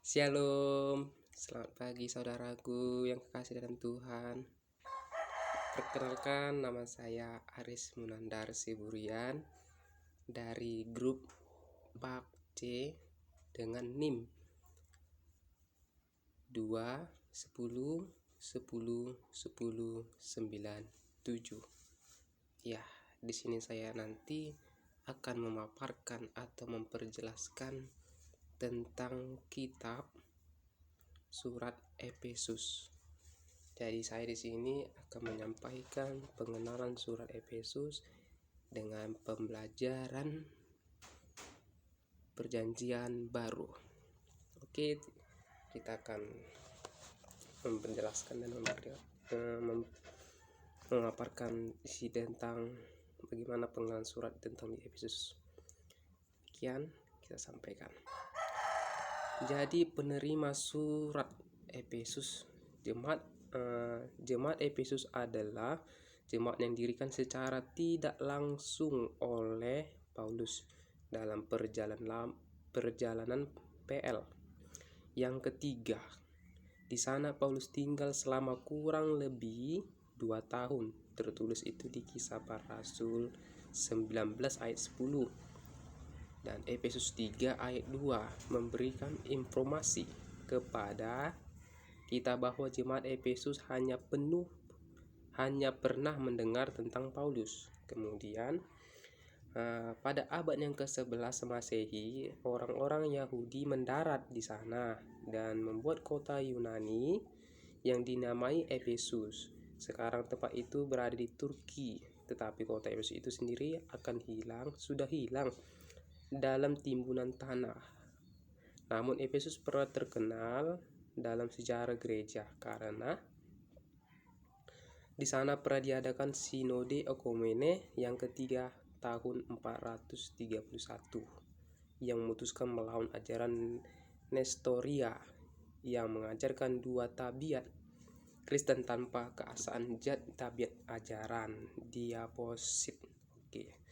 Shalom, selamat pagi saudaraku yang kekasih dalam Tuhan. Perkenalkan, nama saya Aris Munandar Siburian dari grup Bak C dengan NIM 2 10 10 10 97. Ya, di sini saya nanti akan memaparkan atau memperjelaskan tentang kitab surat Efesus. Jadi saya di sini akan menyampaikan pengenalan surat Efesus dengan pembelajaran perjanjian baru. Oke, kita akan menjelaskan dan memaparkan isi tentang bagaimana pengenalan surat tentang di Efesus. Demikian kita sampaikan. Jadi penerima surat Efesus, jemaat Efesus adalah jemaat yang didirikan secara tidak langsung oleh Paulus dalam perjalanan PL. Yang ketiga, di sana Paulus tinggal selama kurang lebih 2 tahun. Tertulis itu di Kisah Para Rasul 19 ayat 10. Dan Efesus 3 ayat 2 memberikan informasi kepada kita bahwa jemaat Efesus hanya pernah mendengar tentang Paulus. Kemudian pada abad yang ke-11 Masehi, orang-orang Yahudi mendarat di sana dan membuat kota Yunani yang dinamai Efesus. Sekarang tempat itu berada di Turki, tetapi kota Efesus itu sendiri sudah hilang dalam timbunan tanah. Namun Efesus pernah terkenal dalam sejarah gereja karena di sana pernah diadakan Sinode Okumene yang ketiga tahun 431 yang memutuskan melawan ajaran Nestoria yang mengajarkan dua tabiat Kristen tanpa keasaan tabiat ajaran diaposit. Oke.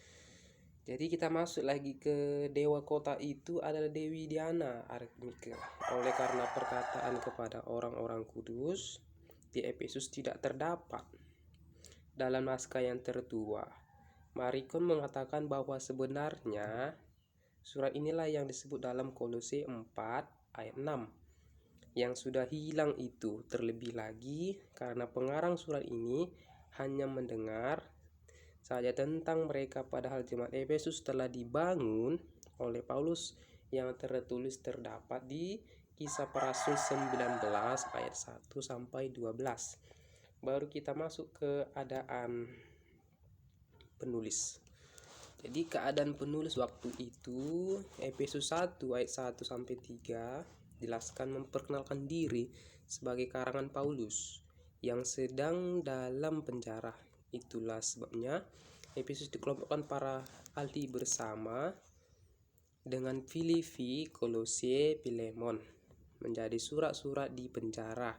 Jadi kita masuk lagi ke dewa kota itu adalah Dewi Diana Artemisia. Oleh karena perkataan kepada orang-orang kudus di Efesus tidak terdapat dalam naskah yang tertua. Marikon mengatakan bahwa sebenarnya surat inilah yang disebut dalam Kolose 4 ayat 6 yang sudah hilang itu. Terlebih lagi karena pengarang surat ini hanya mendengar saja tentang mereka, padahal jemaat Efesus telah dibangun oleh Paulus yang tertulis terdapat di Kisah Para Rasul 19 ayat 1 sampai 12. Baru kita masuk ke keadaan penulis. Jadi keadaan penulis waktu itu Efesus 1 ayat 1 sampai 3 jelaskan memperkenalkan diri sebagai karangan Paulus yang sedang dalam penjara. Itulah sebabnya Efesus dikelompokkan para ahli bersama dengan Filipi, Kolose, Filemon menjadi surat-surat di penjara.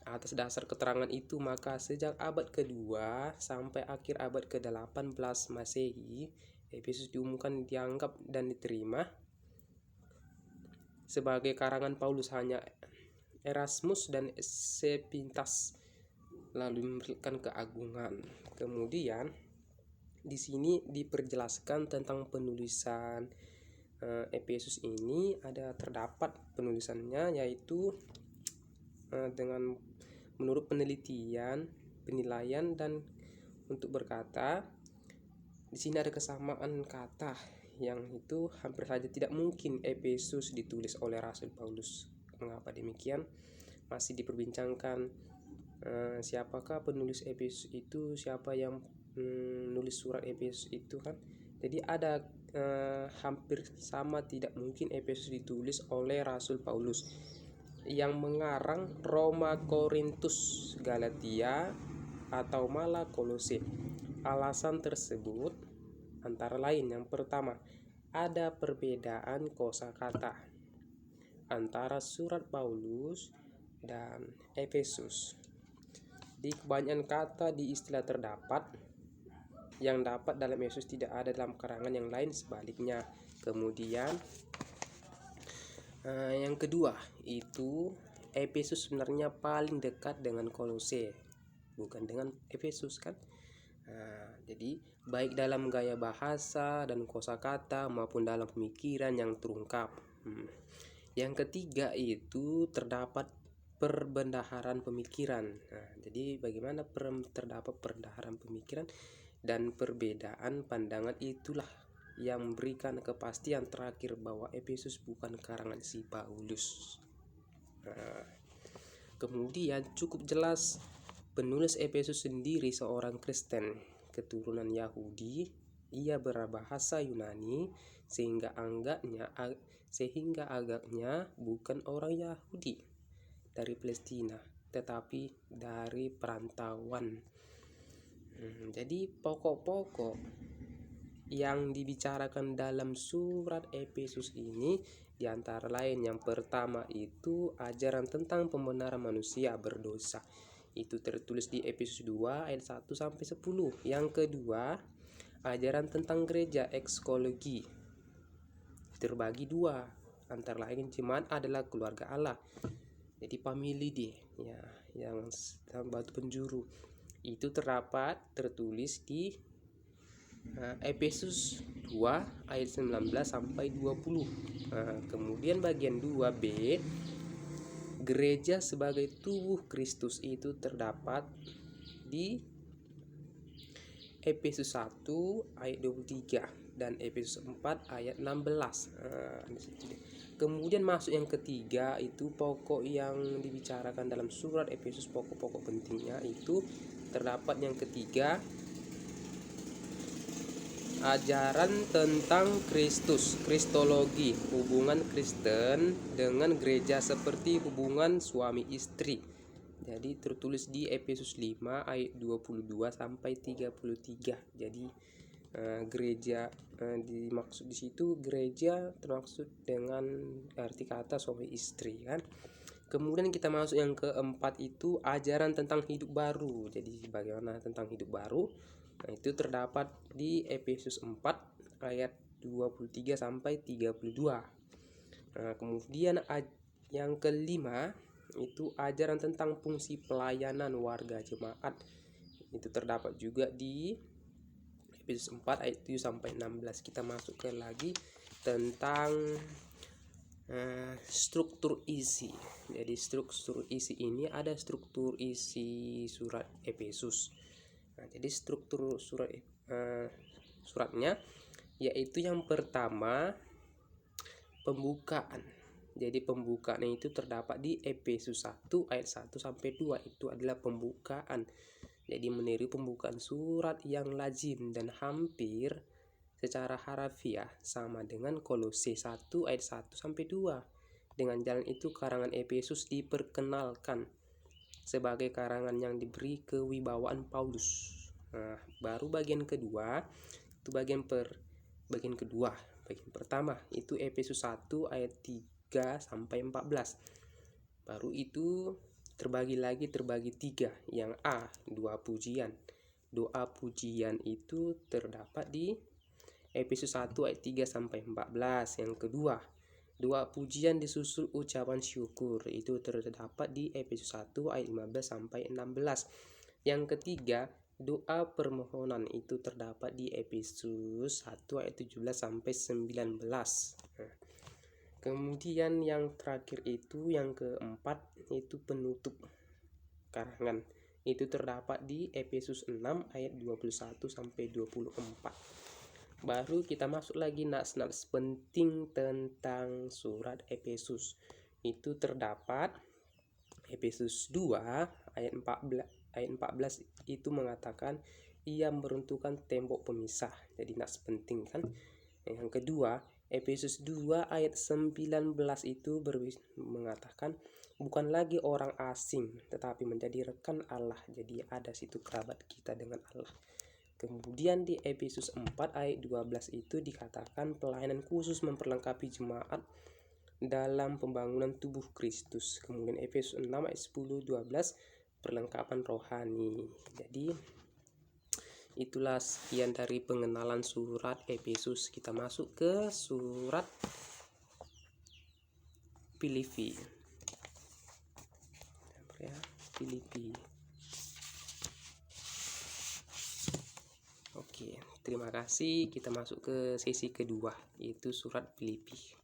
Atas dasar keterangan itu maka sejak abad kedua sampai akhir abad ke-18 Masehi, Efesus diumumkan, dianggap dan diterima sebagai karangan Paulus. Hanya Erasmus dan Sepintas lalu memberikan keagungan. Kemudian di sini diperjelaskan tentang penulisan Efesus ini. Terdapat penulisannya yaitu dengan menurut penilaian dan untuk berkata di sini ada kesamaan kata yang itu hampir saja tidak mungkin Efesus ditulis oleh Rasul Paulus. Mengapa demikian? Masih diperbincangkan siapakah penulis Efesus itu, siapa yang menulis surat Efesus itu kan. Jadi ada hampir sama, tidak mungkin Efesus ditulis oleh Rasul Paulus. Yang mengarang Roma, Korintus, Galatia atau malah Kolose. Alasan tersebut antara lain, yang pertama, ada perbedaan kosakata antara surat Paulus dan Efesus. Di kebanyakan kata di istilah terdapat yang dapat dalam Efesus tidak ada dalam karangan yang lain, sebaliknya. Kemudian Yang kedua itu Efesus sebenarnya paling dekat dengan Kolose, bukan dengan Efesus kan. Jadi baik dalam gaya bahasa dan kosakata maupun dalam pemikiran yang terungkap. Yang ketiga itu terdapat perbendaharaan pemikiran. Jadi bagaimana terdapat perbendaharaan pemikiran dan perbedaan pandangan itulah yang memberikan kepastian terakhir bahwa Efesus bukan karangan si Paulus. Kemudian cukup jelas penulis Efesus sendiri seorang Kristen keturunan Yahudi. Ia berbahasa Yunani sehingga agaknya bukan orang Yahudi dari Palestina, tetapi dari perantauan. Jadi pokok-pokok yang dibicarakan dalam surat Efesus ini diantara lain, yang pertama itu ajaran tentang pembenaran manusia berdosa. Itu tertulis di Efesus 2 ayat 1 sampai 10. Yang kedua, ajaran tentang gereja ekskologi terbagi dua, antara lain jemaat adalah keluarga Allah. Jadi family dia ya, yang batu penjuru itu tertulis di Efesus 2 ayat 19 sampai 20. Kemudian bagian 2B, gereja sebagai tubuh Kristus itu terdapat di Efesus 1 ayat 23 dan Efesus 4 ayat 16. Kemudian masuk yang ketiga itu pokok yang dibicarakan dalam surat Efesus, pokok-pokok pentingnya itu terdapat yang ketiga, ajaran tentang Kristus, kristologi, hubungan Kristen dengan gereja seperti hubungan suami istri. Jadi tertulis di Efesus 5 ayat 22 sampai 33. Jadi gereja dimaksud di situ, gereja termaksud dengan arti kata suami istri kan. Kemudian kita masuk yang keempat itu ajaran tentang hidup baru. Jadi bagaimana tentang hidup baru? Nah, itu terdapat di Efesus 4 ayat 23 sampai 32. Kemudian yang kelima itu ajaran tentang fungsi pelayanan warga jemaat. Itu terdapat juga di Efesus 4 ayat 7 sampai 16. Kita masuk ke lagi tentang struktur isi. Jadi struktur isi ini ada struktur isi surat Efesus. Jadi struktur suratnya yaitu yang pertama pembukaan. Jadi pembukaan itu terdapat di Efesus 1 ayat 1 sampai 2. Itu adalah pembukaan. Jadi meniru pembukaan surat yang lazim dan hampir secara harafiah sama dengan Kolose 1 ayat 1 sampai 2. Dengan jalan itu karangan Efesus diperkenalkan sebagai karangan yang diberi kewibawaan Paulus. Baru bagian kedua itu bagian kedua. Bagian pertama itu Efesus 1 ayat 3 sampai 14. Baru itu terbagi 3. Yang A, doa pujian. Doa pujian itu terdapat di Efesus 1 ayat 3 sampai 14. Yang kedua, doa pujian disusul ucapan syukur. Itu terdapat di Efesus 1 ayat 15 sampai 16. Yang ketiga, doa permohonan itu terdapat di Efesus 1 ayat 17 sampai 19. Kemudian yang terakhir itu yang keempat itu penutup karangan. Itu terdapat di Efesus 6 ayat 21 sampai 24. Baru kita masuk lagi nas-nas penting tentang surat Efesus. Itu terdapat Efesus 2 ayat 14 itu mengatakan ia meruntuhkan tembok pemisah. Jadi nas penting kan. Yang kedua, Efesus 2 ayat 19 itu mengatakan bukan lagi orang asing tetapi menjadi rekan Allah. Jadi ada situ kerabat kita dengan Allah. Kemudian di Efesus 4 ayat 12 itu dikatakan pelayanan khusus memperlengkapi jemaat dalam pembangunan tubuh Kristus. Kemudian Efesus 6 ayat 10-12 perlengkapan rohani. Jadi itulah sekian dari pengenalan surat Efesus. Kita masuk ke surat Filipi. Ya, Filipi. Oke, terima kasih. Kita masuk ke sesi kedua, yaitu surat Filipi.